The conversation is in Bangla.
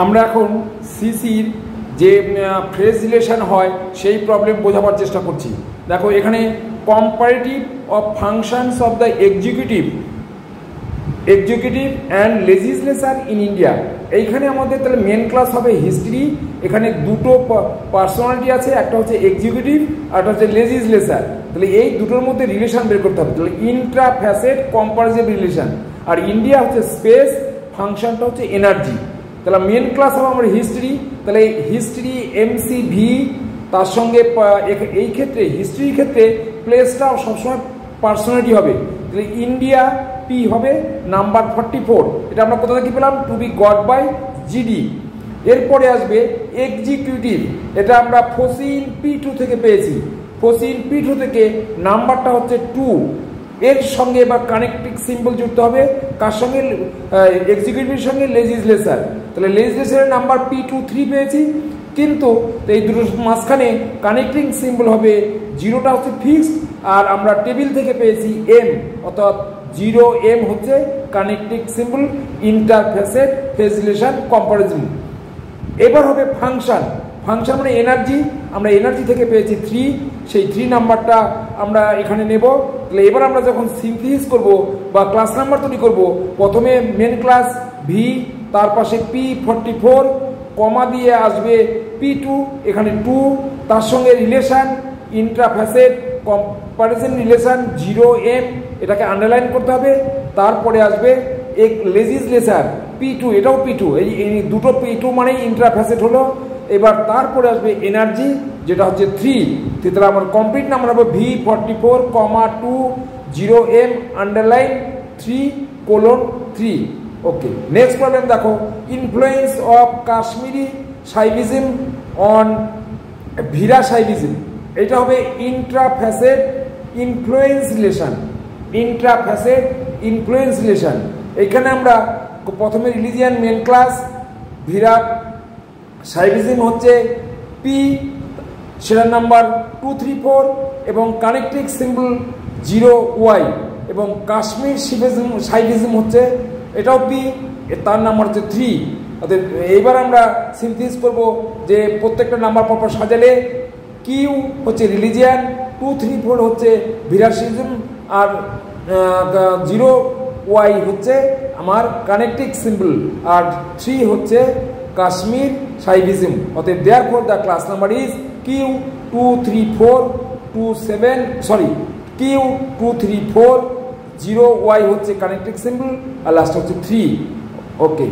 আমরা এখন সিসির যে ফ্রেজ রিলেশন হয় সেই প্রবলেম বোঝাবার চেষ্টা করছি। দেখো এখানে comparative of functions of the executive and legislature in India. এইখানে আমাদের তাহলে মেন ক্লাস হবে হিস্ট্রি। এখানে দুটো পার্সোনালিটি আছে, একটা হচ্ছে এক্সিকিউটিভ আর একটা হচ্ছে লেজিসলেচার। তাহলে এই দুটোর মধ্যে রিলেশন বের করতে হবে। তাহলে ইন্ট্রা ফ্যাসেট কম্পারেটিভ রিলেশন। আর ইন্ডিয়া হচ্ছে স্পেস, ফাংশনটা হচ্ছে এনার্জি। তাহলে মেন ক্লাস হবে আমার হিস্ট্রি। তাহলে হিস্ট্রি এমসিভি, তার সঙ্গে এই ক্ষেত্রে হিস্ট্রির ক্ষেত্রে প্লেসটা সবসময় পার্সোনালিটি হবে। তাহলে ইন্ডিয়া পি হবে নাম্বার 44। এটা আমরা কোথা থেকে পেলাম? To be got by GD. এরপরে আসবে এক্সিকিউটিভ, এটা আমরা ফসিল P2 থেকে পেয়েছি। ফসিল P2 থেকে নাম্বারটা হচ্ছে 2। এর সঙ্গে এবার কানেক্টিং সিম্বল যুক্ত হবে কার সঙ্গে? এক্সিকিউটিভের সঙ্গে লেজিসলেচার। তাহলে লেজিসলেচারের নাম্বার P2 3 পেয়েছি, কিন্তু এই দুটোর মাঝখানে কানেক্টিং সিম্বল হবে 0টা হচ্ছে ফিক্সড, আর আমরা টেবিল থেকে পেয়েছি M, অর্থাৎ 0M হচ্ছে কানেক্টিং সিম্বল ইন্টারফেসেট ফেজ রিলেশন কম্পারিজন। এবার হবে ফাংশন। ফাংশন মানে এনার্জি, আমরা এনার্জি থেকে পেয়েছি 3, সেই 3 নাম্বারটা আমরা এখানে নেব। তাহলে এবার আমরা যখন সিনথেসিস করব বা ক্লাস নাম্বার তৈরি করব, প্রথমে মেন ক্লাস ভি, তার পাশে P44, কমা দিয়ে আসবে P2, এখানে 2, তার সঙ্গে রিলেশন ইন্ট্রাফ্যাসেট কম্পারিজন রিলেশন 0M, এটাকে আন্ডারলাইন করতে হবে। তারপরে আসবে এক লেজিসলেচার P2, এটাও P2, এই দুটো P2 মানে ইন্ট্রাফ্যাসেট হলো। এবার তারপরে আসবে এনার্জি, যেটা হচ্ছে 3। তাহলে আমার কমপ্লিট নাম্বার হবে V44, 2, 0M, আন্ডারলাইন 3:3। ওকে, নেক্সট প্রবলেম দেখো, ইনফ্লুয়েন্স অফ কাশ্মীরি সাইভিজম অন ভিরাসাইভিজম। এটা হবে ইন্ট্রাফ্যাসেট ইনফ্লুয়েন্স রিলেশন। ইন্ট্রাফ্যাসেট ইনফ্লুয়েন্স রিলেশন, এখানে আমরা প্রথমে রিলিজিয়ান মেন ক্লাস, ভিরা সাইভিজম হচ্ছে P, সেটার নাম্বার 2, 3, 4 এবং কানেক্টিং সিম্বল 0Y, এবং কাশ্মীর সাইভিজম হচ্ছে এটাও P, তার নাম্বার হচ্ছে 3। অর্থাৎ এইবার আমরা সিনথেসিস করব যে প্রত্যেকটা নাম্বার পরপর সাজালে কিউ হচ্ছে রিলিজিয়ান, 2, 3, 4 হচ্ছে ভিরাসিজম, আর 0Y হচ্ছে আমার কানেক্টিং সিম্বল, আর 3 হচ্ছে কাশ্মীর সাইভিজম। অতএব therefore the class number is Q234 27, sorry Q234, 0Y হচ্ছে কানেক্টিং সিম্বল, আর লাস্ট হচ্ছে 3। ওকে।